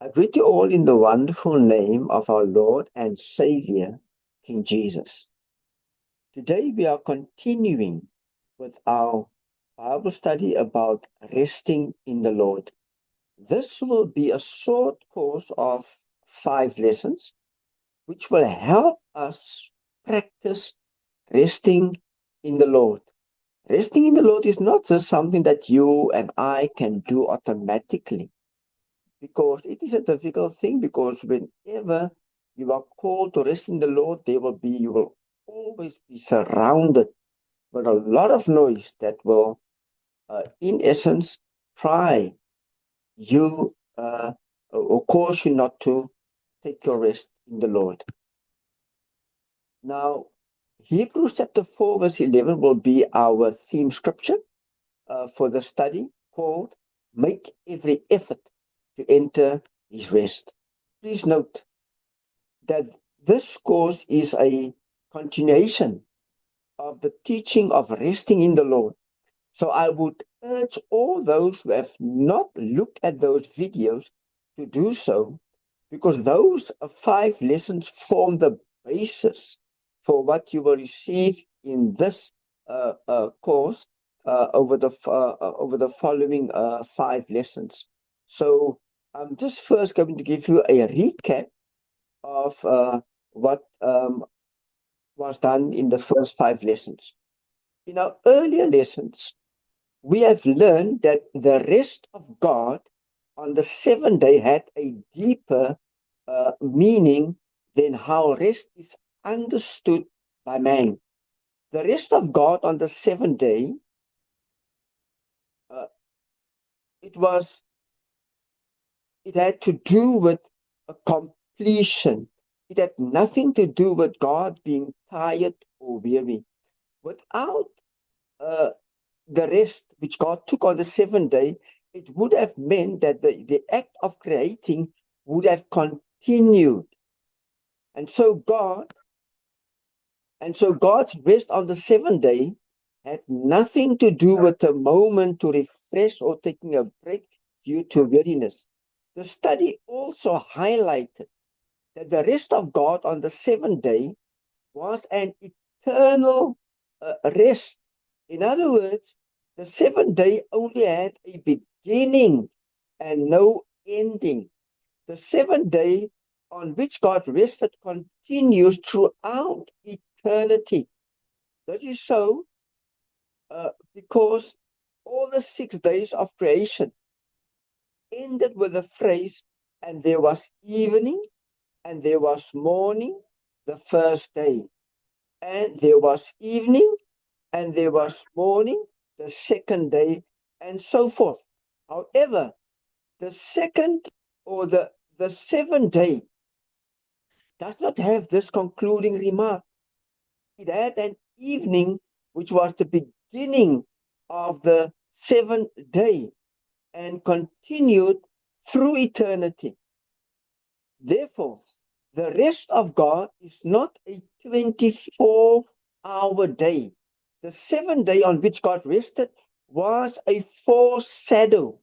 I greet you all in the wonderful name of our Lord and Savior, King Jesus. Today we are continuing with our Bible study about resting in the Lord. This will be a short course of 5 lessons, which will help us practice resting in the Lord. Resting in the Lord is not just something that you and I can do automatically, because it is a difficult thing, because whenever you are called to rest in the Lord, you will always be surrounded with a lot of noise that will, in essence, try you or cause you not to take your rest in the Lord. Now, Hebrews chapter 4, verse 11 will be our theme scripture for the study, called Make Every Effort to Enter His Rest. Please note that this course is a continuation of the teaching of resting in the Lord. So I would urge all those who have not looked at those videos to do so, because those 5 lessons form the basis for what you will receive in this course over the following 5 lessons. So I'm just first going to give you a recap of what was done in the first 5 lessons. In our earlier lessons, we have learned that the rest of God on the 7th day had a deeper meaning than how rest is understood by man. The rest of God on the 7th day, uh, it was it had to do with a completion. It had nothing to do with God being tired or weary. Without uh, the rest which God took on the 7th day, it would have meant that the act of creating would have continued. And so God's rest on the 7th day had nothing to do with a moment to refresh or taking a break due to weariness. The study also highlighted that the rest of God on the 7th day was an eternal rest. In other words, the 7th day only had a beginning and no ending. The 7th day on which God rested continues throughout eternity. This is so because all the 6 days of creation ended with the phrase, and there was evening, and there was morning, the first day. And there was evening, and there was morning, the second day, and so forth. However, the second or the 7th day does not have this concluding remark. It had an evening, which was the beginning of the 7th day, and continued through eternity. Therefore, the rest of God is not a 24-hour day. The 7th day on which God rested was a foreshadow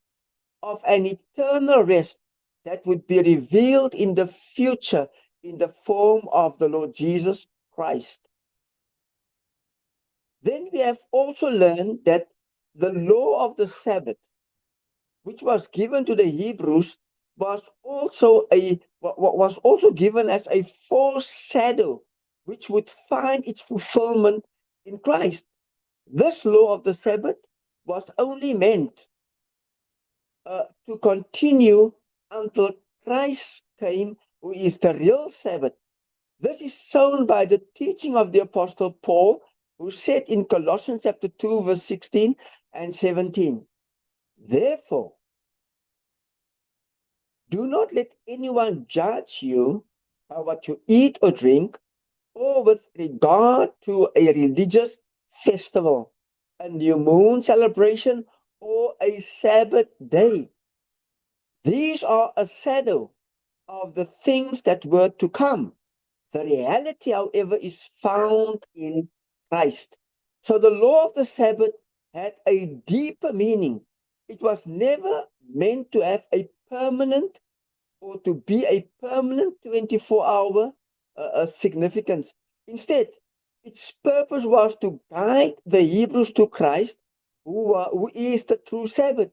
of an eternal rest that would be revealed in the future in the form of the Lord Jesus Christ. Then we have also learned that the law of the Sabbath, which was given to the Hebrews, was also given as a foreshadow which would find its fulfillment in Christ. This law of the Sabbath was only meant to continue until Christ came, who is the real Sabbath. This is shown by the teaching of the Apostle Paul, who said in Colossians chapter 2, verse 16 and 17, "Therefore, do not let anyone judge you by what you eat or drink, or with regard to a religious festival, a new moon celebration, or a Sabbath day. These are a shadow of the things that were to come. The reality, however, is found in Christ." So the law of the Sabbath had a deeper meaning. It was never meant to have a permanent or to be a permanent 24-hour significance. Instead, its purpose was to guide the Hebrews to Christ, who is the true Sabbath.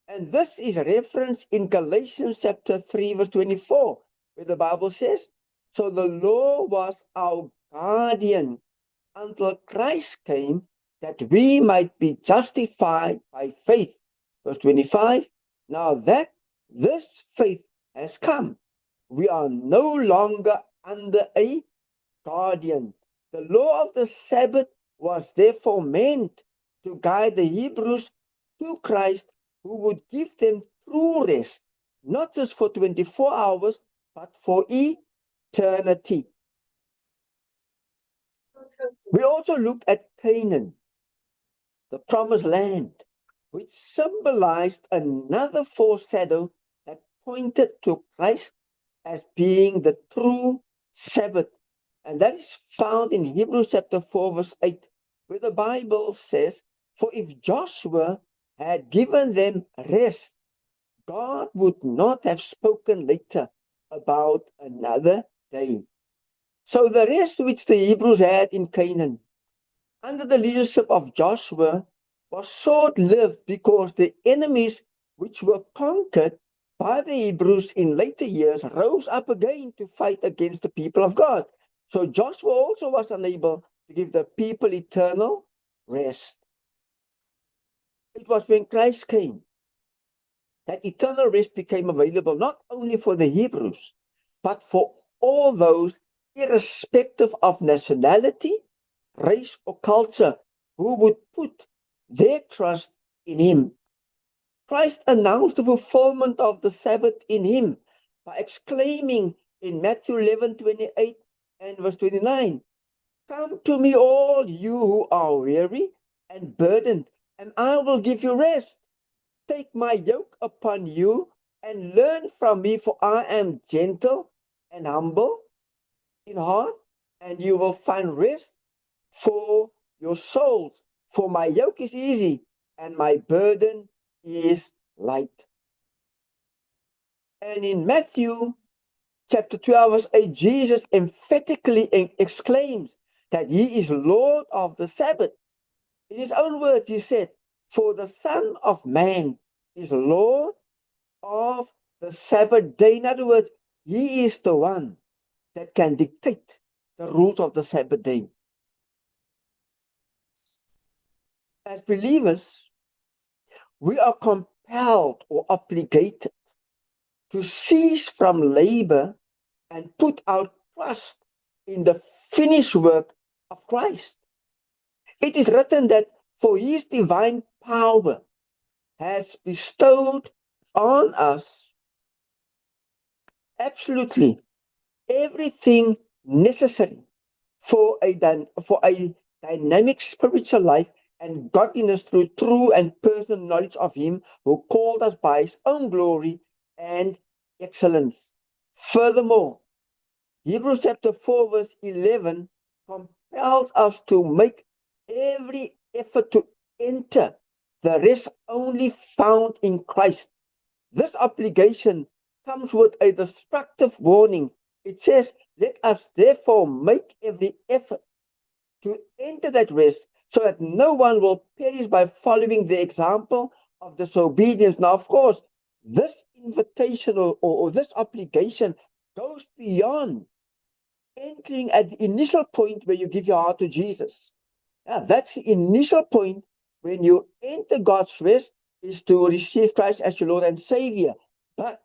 And this is referenced in Galatians chapter 3, verse 24, where the Bible says, so the law was our guardian until Christ came, that we might be justified by faith. Verse 25, now that this faith has come, we are no longer under a guardian. The law of the Sabbath was therefore meant to guide the Hebrews to Christ, who would give them true rest, not just for 24 hours, but for eternity. We also looked at Canaan, the promised land, which symbolized another foreshadow that pointed to Christ as being the true Sabbath. And that is found in Hebrews chapter 4, verse 8, where the Bible says, for if Joshua had given them rest, God would not have spoken later about another day. So the rest which the Hebrews had in Canaan, under the leadership of Joshua, was short-lived because the enemies which were conquered by the Hebrews in later years rose up again to fight against the people of God. So Joshua also was unable to give the people eternal rest. It was when Christ came that eternal rest became available not only for the Hebrews, but for all those, irrespective of nationality, race, or culture, who would put their trust in him. Christ announced the fulfillment of the Sabbath in him by exclaiming in Matthew 11:28 and verse 29, come to me all you who are weary and burdened, and I will give you rest. Take my yoke upon you and learn from me, for I am gentle and humble in heart, and you will find rest for your souls. For my yoke is easy and my burden is light. And in Matthew chapter 12, verse 8, Jesus emphatically exclaims that he is Lord of the Sabbath. In his own words, he said, for the Son of Man is Lord of the Sabbath day. In other words, he is the one that can dictate the rules of the Sabbath day. As believers, we are compelled or obligated to cease from labor and put our trust in the finished work of Christ. It is written that for his divine power has bestowed on us absolutely everything necessary for a dynamic spiritual life and godliness through true and personal knowledge of him who called us by his own glory and excellence. Furthermore, Hebrews chapter 4 verse 11 compels us to make every effort to enter the rest only found in Christ. This obligation comes with a destructive warning. It says, let us therefore make every effort to enter that rest, so that no one will perish by following the example of disobedience. Now, of course, this invitation or this obligation goes beyond entering at the initial point where you give your heart to Jesus. That's the initial point when you enter God's rest, is to receive Christ as your Lord and Savior. But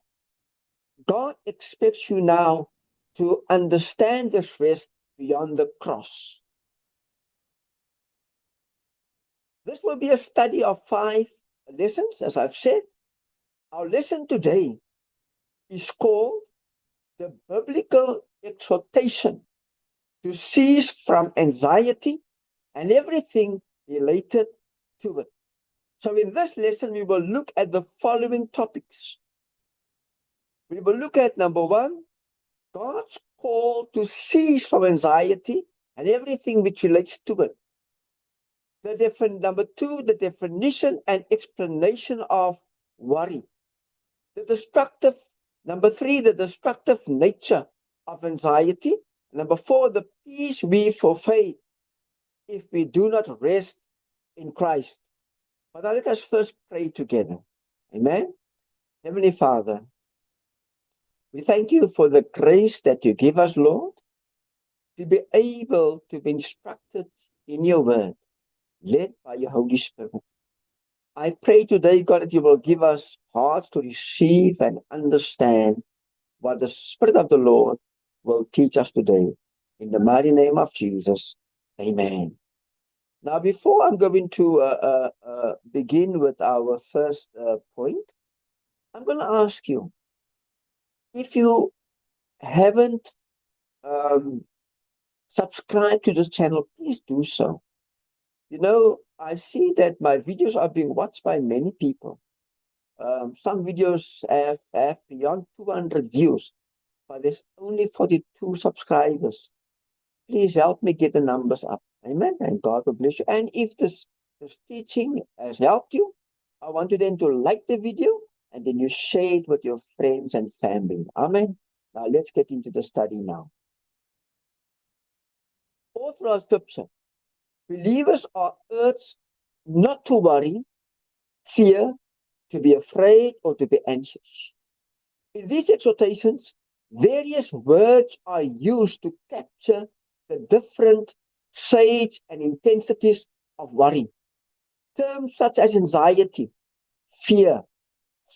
God expects you now to understand this rest beyond the cross. This will be a study of 5 lessons, as I've said. Our lesson today is called the biblical exhortation to cease from anxiety and everything related to it. So in this lesson, we will look at the following topics. We will look at, number 1, God's call to cease from anxiety and everything which relates to it. Number 2, the definition and explanation of worry. The destructive Number 3, the destructive nature of anxiety. Number 4, the peace we forfeit if we do not rest in Christ. But now let us first pray together. Amen. Heavenly Father, we thank you for the grace that you give us, Lord, to be able to be instructed in your word, led by your Holy Spirit. I pray today, God, that you will give us hearts to receive and understand what the Spirit of the Lord will teach us today. In the mighty name of Jesus, amen. Now, before I'm going to begin with our first point, I'm going to ask you, if you haven't subscribed to this channel, please do so. You know, I see that my videos are being watched by many people. Some videos have beyond 200 views, but there's only 42 subscribers. Please help me get the numbers up. Amen. And God will bless you. And if this teaching has helped you, I want you then to like the video and then you share it with your friends and family. Amen. Now let's get into the study now. All throughout Scripture, believers are urged not to worry, fear, to be afraid, or to be anxious. In these exhortations, various words are used to capture the different shades and intensities of worry. Terms such as anxiety, fear,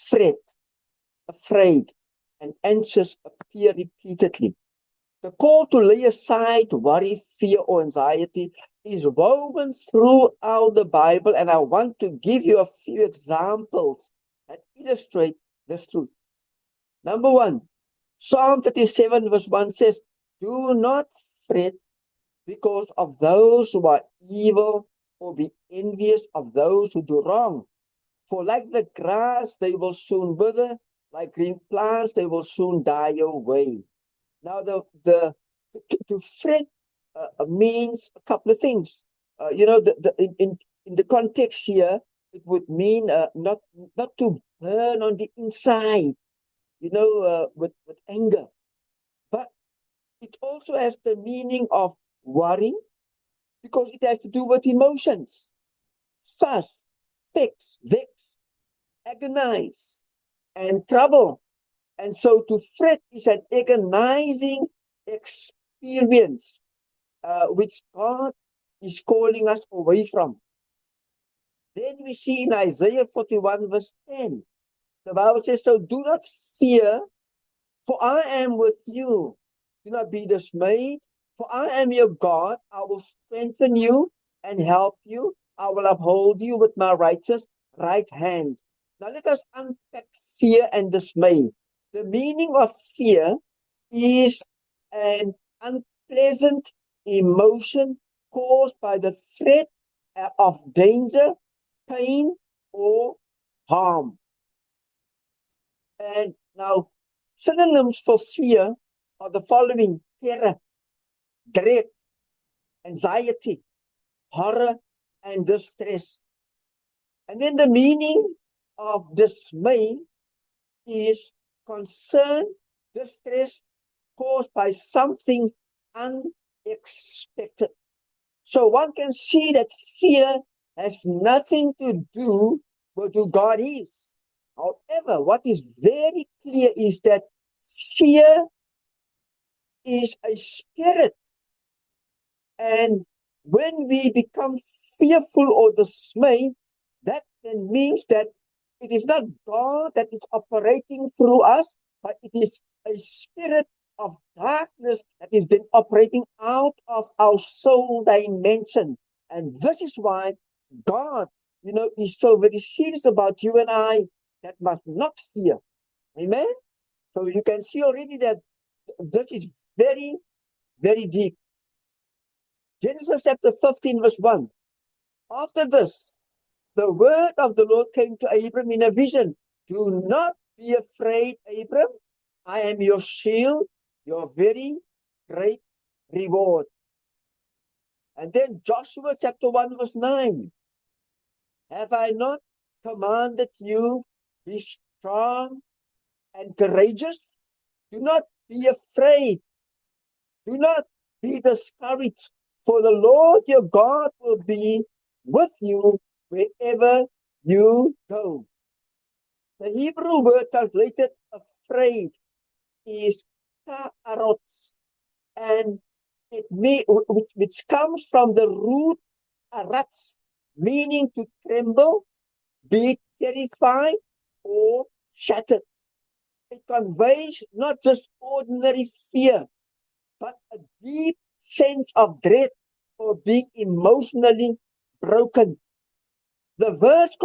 fret, afraid, and anxious appear repeatedly. The call to lay aside worry, fear, or anxiety is woven throughout the Bible, and I want to give you a few examples that illustrate this truth. Number 1, Psalm 37 verse 1 says, "Do not fret because of those who are evil, or be envious of those who do wrong. For like the grass, they will soon wither, like green plants, they will soon die away." Now, to fret means a couple of things. In the context here, it would mean not to burn on the inside, with anger. But it also has the meaning of worry, because it has to do with emotions. Fuss, vex, agonize, and trouble. And so to fret is an agonizing experience, which God is calling us away from. Then we see in Isaiah 41 verse 10, the Bible says, "So do not fear, for I am with you. Do not be dismayed, for I am your God. I will strengthen you and help you. I will uphold you with my righteous right hand." Now let us unpack fear and dismay. The meaning of fear is an unpleasant emotion caused by the threat of danger, pain, or harm. And now, synonyms for fear are the following: terror, dread, anxiety, horror, and distress. And then the meaning of dismay is concern, distress caused by something unexpected. So one can see that fear has nothing to do with who God is. However, what is very clear is that fear is a spirit. And when we become fearful or dismayed, that then means that it is not God that is operating through us, but it is a spirit of darkness that is then operating out of our soul dimension. And this is why God, is so very serious about you and I, that must not fear. Amen? So you can see already that this is very, very deep. Genesis chapter 15 verse 1. After this, the word of the Lord came to Abram in a vision. "Do not be afraid, Abram. I am your shield, your very great reward." And then Joshua chapter 1 verse 9. "Have I not commanded you, be strong and courageous. Do not be afraid. Do not be discouraged, for the Lord your God will be with you wherever you go. The Hebrew word translated afraid is ta'arot, and which comes from the root aratz, meaning to tremble, be terrified, or shattered. It conveys not just ordinary fear, but a deep sense of dread or being emotionally broken. The verse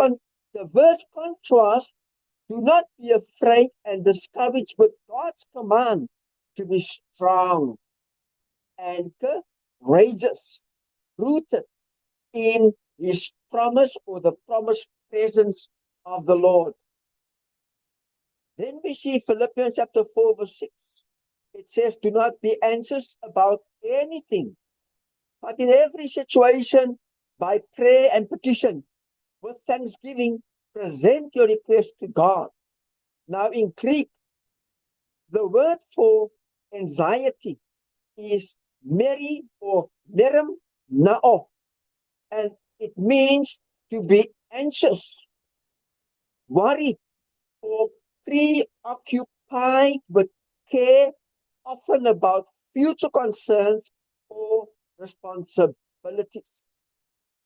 contrasts, do not be afraid and discouraged, with God's command to be strong and courageous, rooted in his promise or the promised presence of the Lord. Then we see Philippians chapter 4, verse 6. It says, do not be anxious about anything, but in every situation, by prayer and petition, with thanksgiving, present your request to God. Now in Greek, the word for anxiety is meri or merim nao, and it means to be anxious, worried, or preoccupied with care, often about future concerns or responsibilities.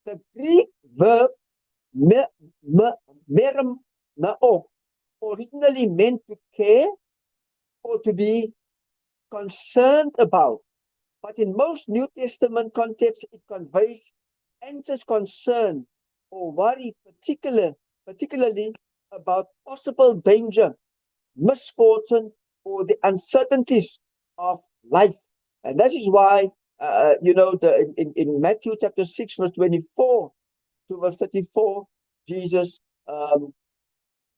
The Greek verb merim nao originally meant to care or to be concerned about, but in most New Testament contexts, it conveys anxious concern or worry, particularly about possible danger, misfortune, or the uncertainties of life. And that is why, in Matthew chapter 6, verse 24 to verse 34, Jesus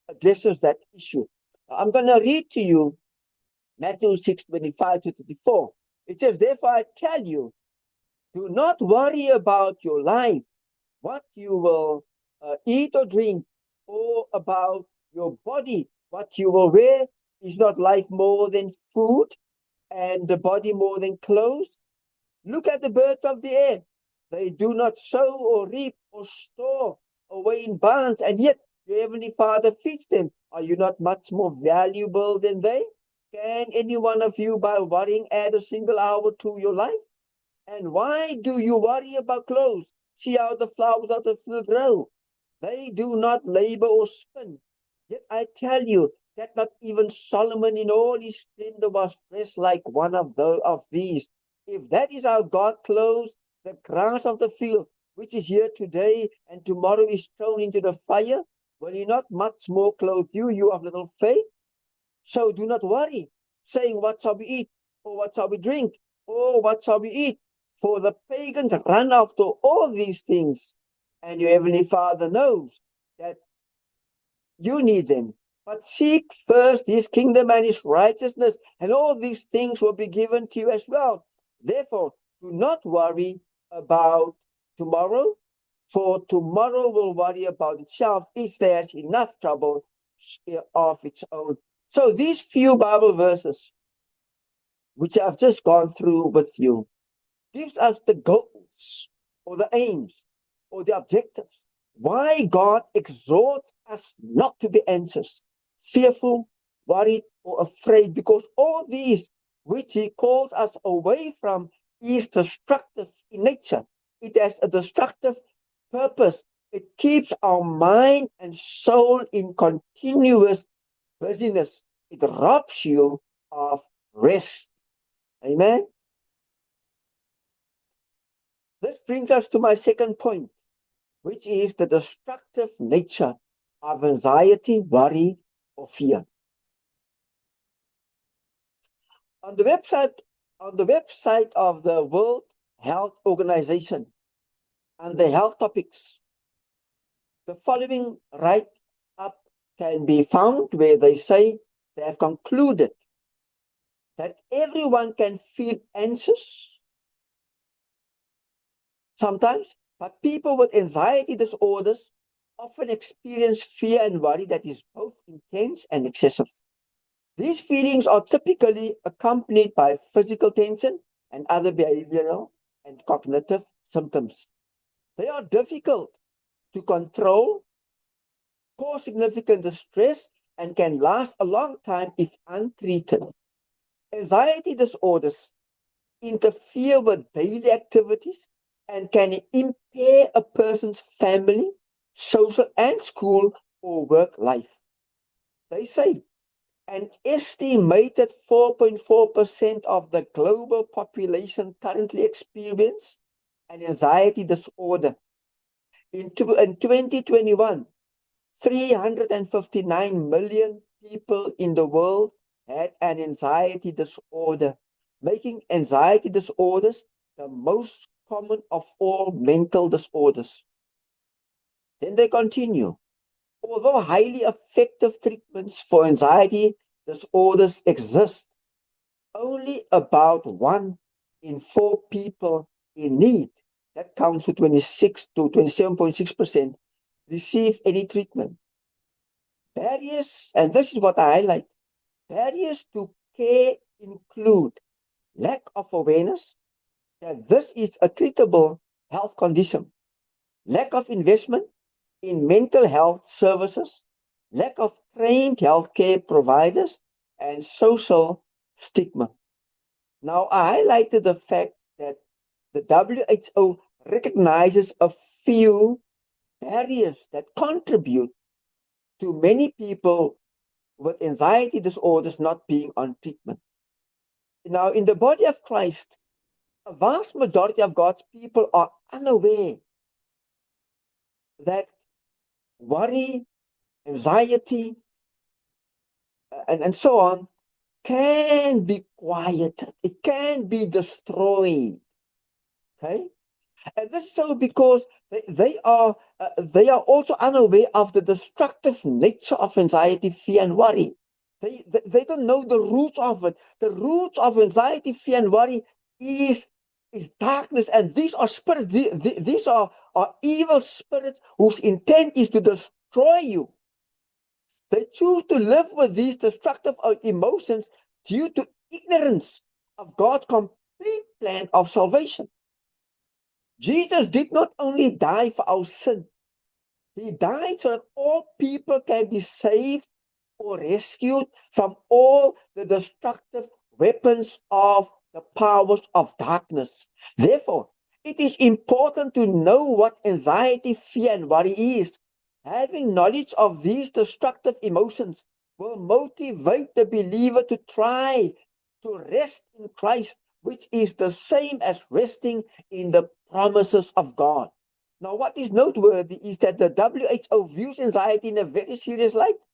addresses that issue. I'm going to read to you Matthew 6, 25 to 34. It says, therefore I tell you, do not worry about your life, what you will eat or drink, or about your body, what you will wear. Is not life more than food, and the body more than clothes? Look at the birds of the air. They do not sow or reap or store away in barns, and yet your heavenly Father feeds them. Are you not much more valuable than they? Can any one of you, by worrying, add a single hour to your life? And why do you worry about clothes? See how the flowers of the field grow. They do not labor or spin. Yet I tell you that not even Solomon in all his splendor was dressed like one of these. If that is how God clothes the grass of the field, which is here today and tomorrow is thrown into the fire, will he not much more clothe you, you of little faith? So do not worry, saying, what shall we eat? Or what shall we drink? Or what shall we eat? For the pagans run after all these things, and your heavenly Father knows that you need them. But seek first his kingdom and his righteousness, and all these things will be given to you as well. Therefore, do not worry about tomorrow, for tomorrow will worry about itself. Each day has enough trouble of its own. So these few Bible verses, which I've just gone through with you, gives us the goals or the aims or the objectives. Why God exhorts us not to be anxious, fearful, worried, or afraid, because all these which he calls us away from is destructive in nature. It has a destructive purpose. It keeps our mind and soul in continuous busyness. It robs you of rest. Amen. This brings us to my second point, which is the destructive nature of anxiety, worry, or fear. On the website of the World Health Organization, under health topics, the following write-up can be found where they say they have concluded that everyone can feel anxious sometimes, but people with anxiety disorders often experience fear and worry that is both intense and excessive. These feelings are typically accompanied by physical tension and other behavioral and cognitive symptoms. They are difficult to control, cause significant distress, and can last a long time if untreated. Anxiety disorders interfere with daily activities and can impair a person's family, social, and school or work life. They say an estimated 4.4% of the global population currently experience an anxiety disorder. In 2021, 359 million people in the world had an anxiety disorder, making anxiety disorders the most common of all mental disorders. Then they continue. Although highly effective treatments for anxiety disorders exist, only about 1 in 4 people in need, that counts to 26 to 27.6%, receive any treatment. Barriers, and this is what I highlight, barriers to care include lack of awareness that this is a treatable health condition, lack of investment in mental health services, lack of trained healthcare providers, and social stigma. Now, I highlighted the fact that the WHO recognizes a few barriers that contribute to many people with anxiety disorders not being on treatment. Now, in the body of Christ, a vast majority of God's people are unaware that worry, anxiety, and so on can be quieted. It can be destroyed. Okay? And this is so because they are also unaware of the destructive nature of anxiety, fear, and worry. They don't know the roots of it. The roots of anxiety, fear, and worry is darkness, and these are spirits. These are evil spirits whose intent is to destroy you. They choose to live with these destructive emotions due to ignorance of God's complete plan of salvation. Jesus did not only die for our sin, he died so that all people can be saved or rescued from all the destructive weapons of the powers of darkness. Therefore, it is important to know what anxiety, fear, and worry is. Having knowledge of these destructive emotions will motivate the believer to try to rest in Christ, which is the same as resting in the promises of God. Now, what is noteworthy is that the WHO views anxiety in a very serious light.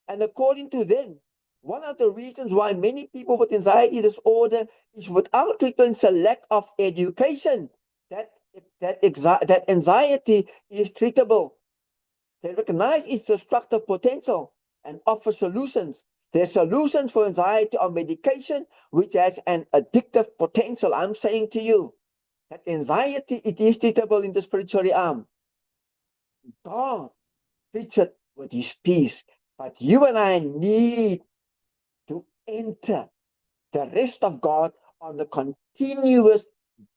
And according to them, one of the reasons why many people with anxiety disorder is without treatment is a lack of education. That anxiety is treatable. They recognize its destructive potential and offer solutions. Their solutions for anxiety are medication, which has an addictive potential. I'm saying to you that anxiety, it is treatable in the spiritual realm. God treats it with his peace. But you and I need to enter the rest of God on a continuous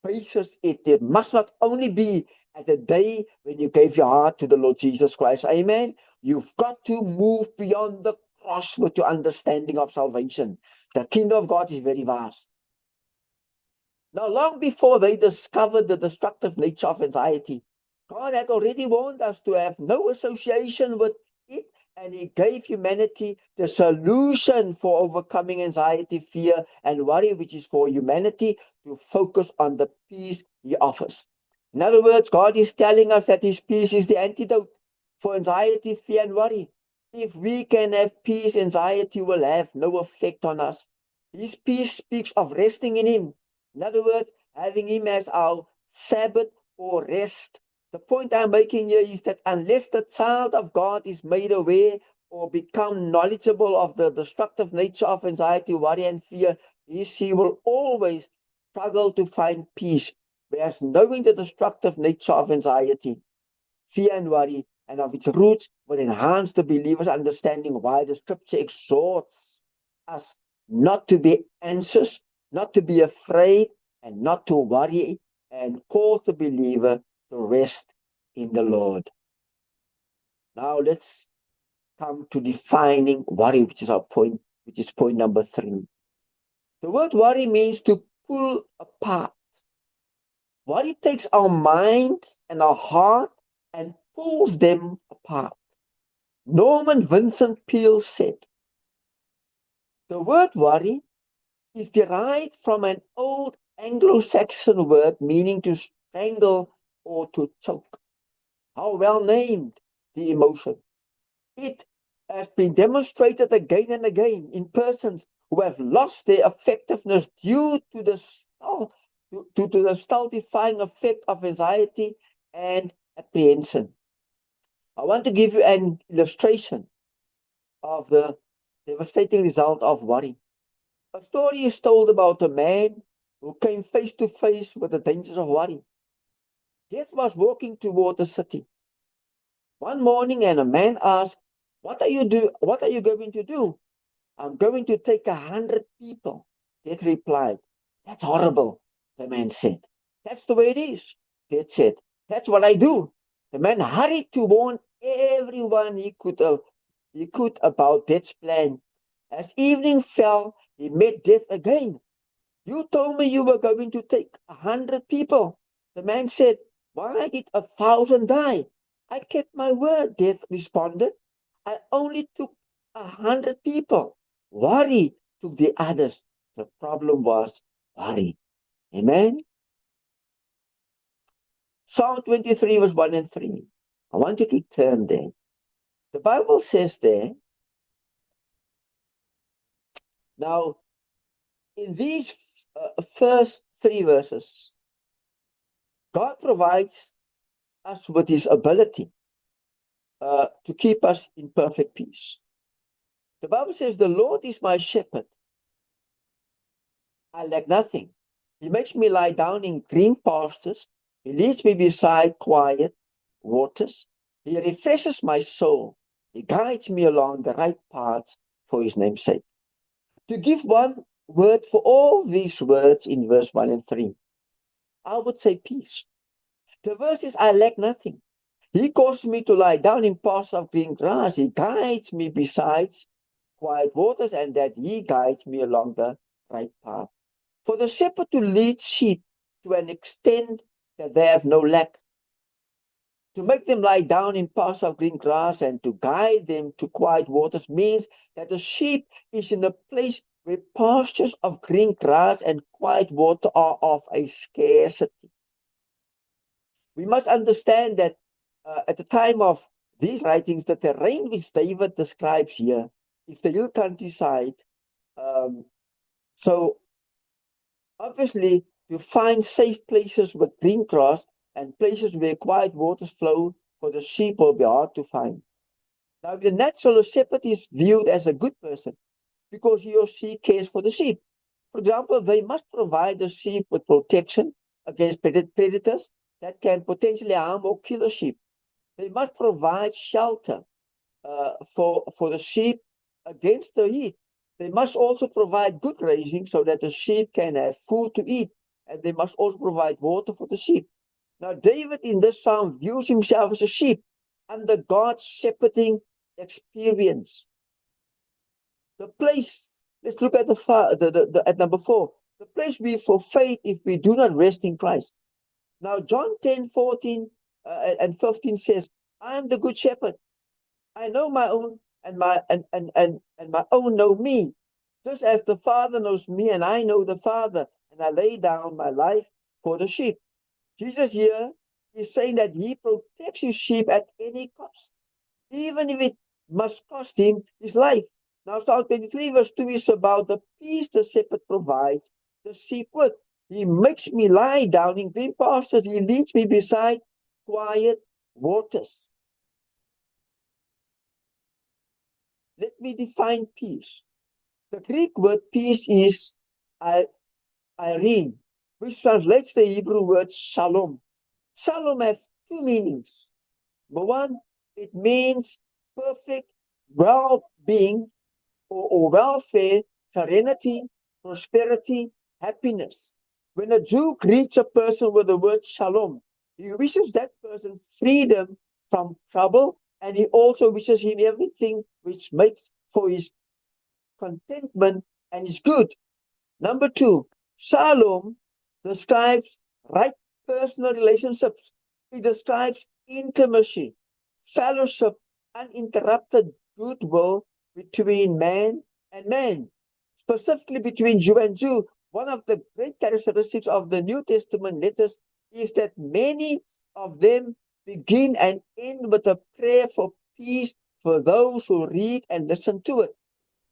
basis. It must not only be at the day when you gave your heart to the Lord Jesus Christ. Amen. You've got to move beyond the cross with your understanding of salvation. The kingdom of God is very vast. Now, long before they discovered the destructive nature of anxiety, God had already warned us to have no association with it, and he gave humanity the solution for overcoming anxiety, fear, and worry, which is for humanity to focus on the peace he offers. In other words, God is telling us that his peace is the antidote for anxiety, fear, and worry. If we can have peace, anxiety will have no effect on us. His peace speaks of resting in him. In other words, having him as our Sabbath or rest. The point I'm making here is that unless the child of God is made aware or become knowledgeable of the destructive nature of anxiety, worry, and fear, he will always struggle to find peace. Whereas knowing the destructive nature of anxiety, fear, and worry, and of its roots will enhance the believer's understanding why the scripture exhorts us not to be anxious, not to be afraid, and not to worry, and calls the believer to rest in the Lord. Now let's come to defining worry, which is our point, which is point number 3. The word worry means to pull apart. Worry takes our mind and our heart and pulls them apart. Norman Vincent Peale said, the word worry is derived from an old Anglo-Saxon word meaning to strangle or to choke. How well named the emotion. It has been demonstrated again and again in persons who have lost their effectiveness due to the stultifying effect of anxiety and apprehension. I want to give you an illustration of the devastating result of worry. A story is told about a man who came face to face with the dangers of worry. Death was walking toward the city. One morning, and a man asked, What are you going to do? I'm going to take 100 people. Death replied, That's horrible, the man said. That's the way it is. Death said, That's what I do. The man hurried to warn everyone he could about Death's plan. As evening fell, he met Death again. You told me you were going to take 100 people. The man said, Why did 1,000 die? I kept my word, Death responded. I only took 100 people. Worry took the others. The problem was worry. Amen? Psalm 23 verse 1 and 3. I want you to turn there. The Bible says there, now, in these first 3 verses, God provides us with his ability to keep us in perfect peace. The Bible says, the Lord is my shepherd. I lack nothing. He makes me lie down in green pastures. He leads me beside quiet waters. He refreshes my soul. He guides me along the right paths for his name's sake. To give one word for all these words in verse 1 and 3, I would say peace. The verse is, I lack nothing. He causes me to lie down in pastures of green grass. He guides me beside quiet waters, and that he guides me along the right path. For the shepherd to lead sheep to an extent that they have no lack, to make them lie down in pastures of green grass and to guide them to quiet waters means that the sheep is in a place where pastures of green grass and quiet water are of a scarcity. We must understand that at the time of these writings, the terrain which David describes here is the hill countryside. So obviously, to find safe places with green grass and places where quiet waters flow for the sheep will be hard to find. Now, the natural shepherd is viewed as a good person because he or she cares for the sheep. For example, they must provide the sheep with protection against predators that can potentially harm or kill a sheep. They must provide shelter for the sheep against the heat. They must also provide good grazing so that the sheep can have food to eat, and they must also provide water for the sheep. Now, David in this psalm views himself as a sheep under God's shepherding experience. The place, let's look at at number 4. The place we forfeit if we do not rest in Christ. Now, John 10:14 and 15 says, I am the good shepherd. I know my own, and my own know me. Just as the Father knows me, and I know the Father, and I lay down my life for the sheep. Jesus here is saying that he protects his sheep at any cost, even if it must cost him his life. Now, Psalm 23 verse 2 is about the peace the shepherd provides the sheep with. He makes me lie down in green pastures. He leads me beside quiet waters. Let me define peace. The Greek word peace is irene, which translates the Hebrew word shalom. Shalom has 2 meanings. Number 1, it means perfect well-being or welfare serenity, prosperity, happiness. When a Jew greets a person with the word shalom, he wishes that person freedom from trouble, and he also wishes him everything which makes for his contentment and is good. Number two, shalom describes right personal relationships. It describes intimacy, fellowship, uninterrupted goodwill between man and man, specifically between Jew and Jew. One of the great characteristics of the New Testament letters is that many of them begin and end with a prayer for peace for those who read and listen to it.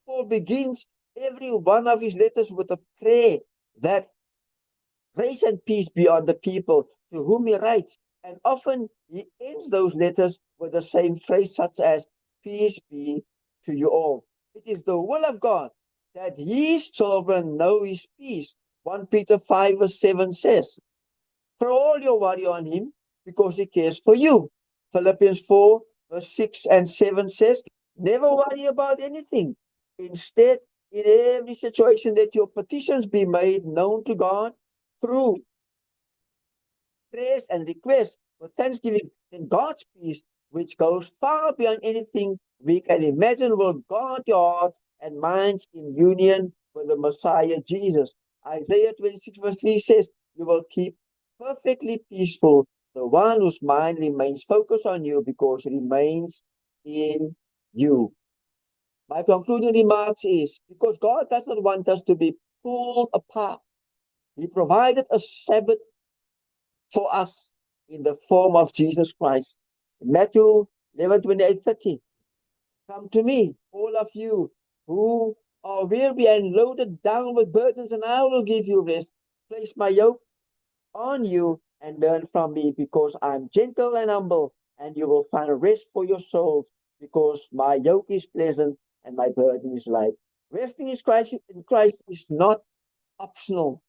Paul begins every one of his letters with a prayer that grace and peace be on the people to whom he writes. And often he ends those letters with the same phrase, such as, peace be to you all. It is the will of God that his children know his peace. 1 Peter 5 verse 7 says, throw all your worry on him because he cares for you. Philippians 4 verse 6 and 7 says, never worry about anything. Instead, in every situation, let your petitions be made known to God through prayers and requests with thanksgiving. Then God's peace, which goes far beyond anything we can imagine, will guard your hearts and minds in union with the Messiah Jesus. Isaiah 26 verse 3 says, you will keep perfectly peaceful the one whose mind remains focused on you because it remains in you. My concluding remarks is, because God does not want us to be pulled apart, he provided a Sabbath for us in the form of Jesus Christ. Matthew 11:28-30. Come to me, all of you who are weary and loaded down with burdens, and I will give you rest. Place my yoke on you and learn from me, because I'm gentle and humble, and you will find rest for your souls, because my yoke is pleasant and my burden is light. Resting in Christ is not optional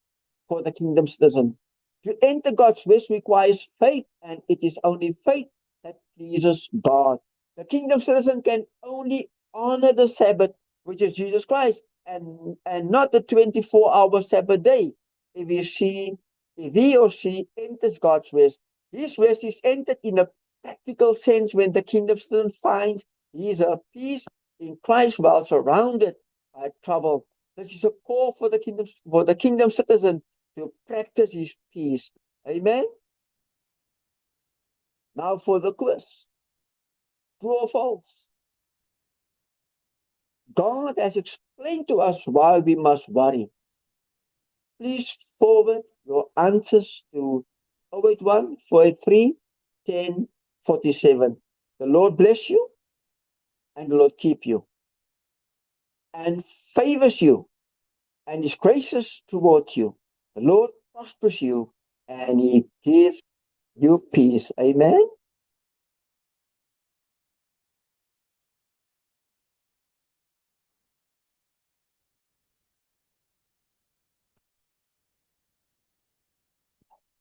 for the kingdom citizen. To enter God's rest requires faith, and it is only faith that pleases God. The kingdom citizen can only honor the Sabbath, which is Jesus Christ, and not the 24-hour Sabbath day. If he or she enters God's rest, his rest is entered in a practical sense when the kingdom citizen finds he is at peace in Christ while surrounded by trouble. This is a call for the kingdom citizen to practice his peace. Amen. Now for the quiz. True or false? God has explained to us why we must worry. Please forward your answers to 081 483 1047. The Lord bless you and the Lord keep you and favors you and is gracious toward you. The Lord prospers you and he gives you peace. Amen.